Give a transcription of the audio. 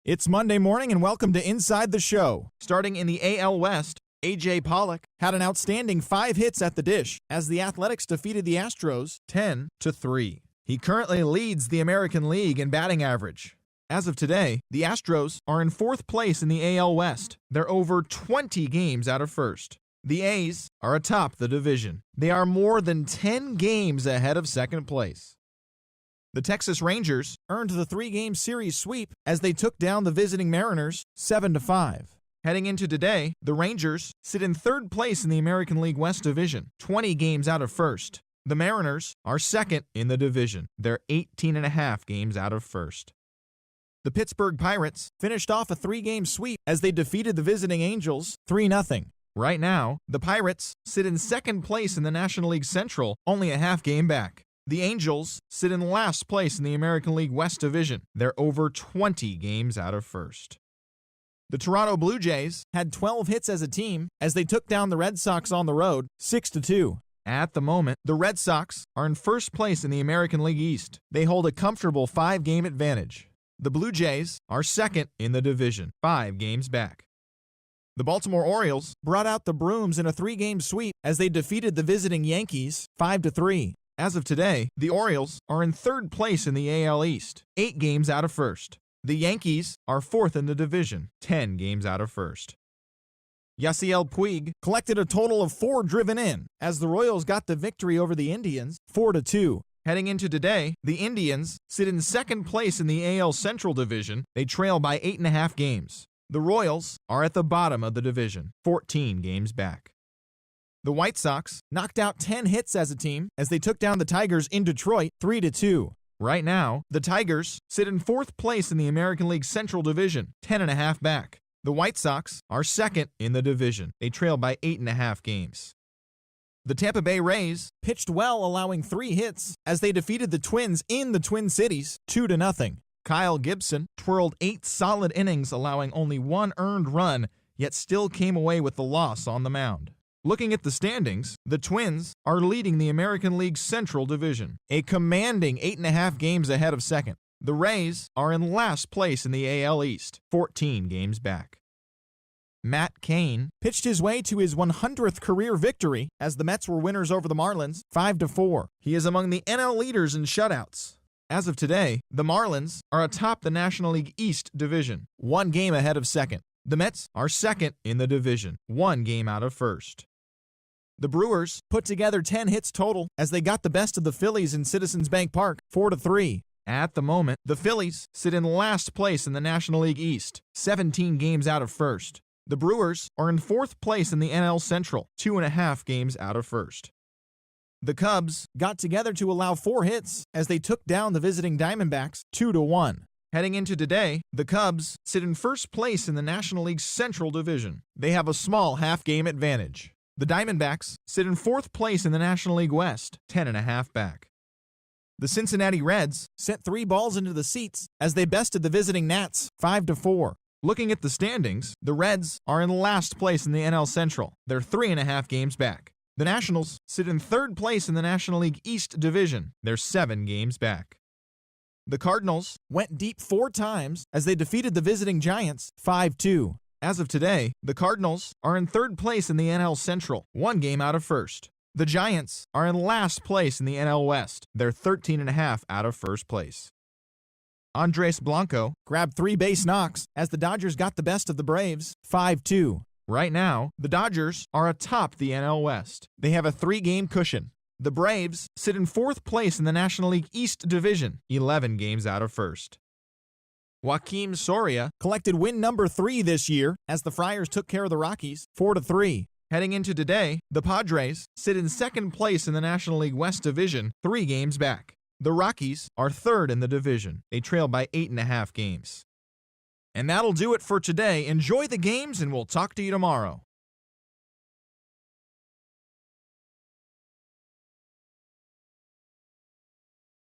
It's Monday morning and welcome to Inside the Show. Starting in the AL West, A.J. Pollock had an outstanding 5 hits at the dish as the Athletics defeated the Astros 10-3. He currently leads the American League in batting average. As of today, the Astros are in 4th place in the AL West. They're over 20 games out of first. The A's are atop the division. They are more than 10 games ahead of second place. The Texas Rangers earned the 3-game series sweep as they took down the visiting Mariners 7-5. Heading into today, the Rangers sit in 3rd place in the American League West Division, 20 games out of first. The Mariners are 2nd in the division. They're 18.5 games out of first. The Pittsburgh Pirates finished off a 3-game sweep as they defeated the visiting Angels 3-0. Right now, the Pirates sit in 2nd place in the National League Central, only a half game back. The Angels sit in last place in the American League West Division. They're over 20 games out of first. The Toronto Blue Jays had 12 hits as a team as they took down the Red Sox on the road 6-2. At the moment, the Red Sox are in 1st place in the American League East. They hold a comfortable 5-game advantage. The Blue Jays are 2nd in the division, 5 games back. The Baltimore Orioles brought out the brooms in a 3-game sweep as they defeated the visiting Yankees 5-3. As of today, the Orioles are in 3rd place in the AL East, 8 games out of first. The Yankees are 4th in the division, 10 games out of first. Yasiel Puig collected a total of 4 driven in as the Royals got the victory over the Indians 4-2. Heading into today, the Indians sit in 2nd place in the AL Central Division. They trail by 8.5 games. The Royals are at the bottom of the division, 14 games back. The White Sox knocked out 10 hits as a team as they took down the Tigers in Detroit 3-2. Right now, the Tigers sit in 4th place in the American League Central Division, 10.5 back. The White Sox are 2nd in the division. They trail by 8.5 games. The Tampa Bay Rays pitched well, allowing 3 hits as they defeated the Twins in the Twin Cities 2-0. Kyle Gibson twirled 8 solid innings, allowing only 1 earned run, yet still came away with the loss on the mound. Looking at the standings, the Twins are leading the American League Central Division, a commanding 8.5 games ahead of second. The Rays are in last place in the AL East, 14 games back. Matt Cain pitched his way to his 100th career victory as the Mets were winners over the Marlins 5-4. He is among the NL leaders in shutouts. As of today, the Marlins are atop the National League East Division, 1 game ahead of second. The Mets are 2nd in the division, 1 game out of first. The Brewers put together 10 hits total as they got the best of the Phillies in Citizens Bank Park 4-3. At the moment, the Phillies sit in last place in the National League East, 17 games out of first. The Brewers are in 4th place in the NL Central, 2.5 games out of first. The Cubs got together to allow 4 hits as they took down the visiting Diamondbacks 2-1. Heading into today, the Cubs sit in 1st place in the National League Central Division. They have a small half-game advantage. The Diamondbacks sit in 4th place in the National League West, 10.5 back. The Cincinnati Reds sent 3 balls into the seats as they bested the visiting Nats 5-4. Looking at the standings, the Reds are in last place in the NL Central. They're 3.5 games back. The Nationals sit in 3rd place in the National League East Division. They're 7 games back. The Cardinals went deep 4 times as they defeated the visiting Giants 5-2. As of today, the Cardinals are in 3rd place in the NL Central, 1 game out of first. The Giants are in last place in the NL West. They're 13.5 out of first place. Andres Blanco grabbed 3 base knocks as the Dodgers got the best of the Braves 5-2. Right now, the Dodgers are atop the NL West. They have a 3-game cushion. The Braves sit in 4th place in the National League East Division, 11 games out of first. Joakim Soria collected win number 3 this year as the Friars took care of the Rockies 4-3. Heading into today, the Padres sit in 2nd place in the National League West Division, 3 games back. The Rockies are 3rd in the division. They trail by 8.5 games. And that'll do it for today. Enjoy the games, and we'll talk to you tomorrow.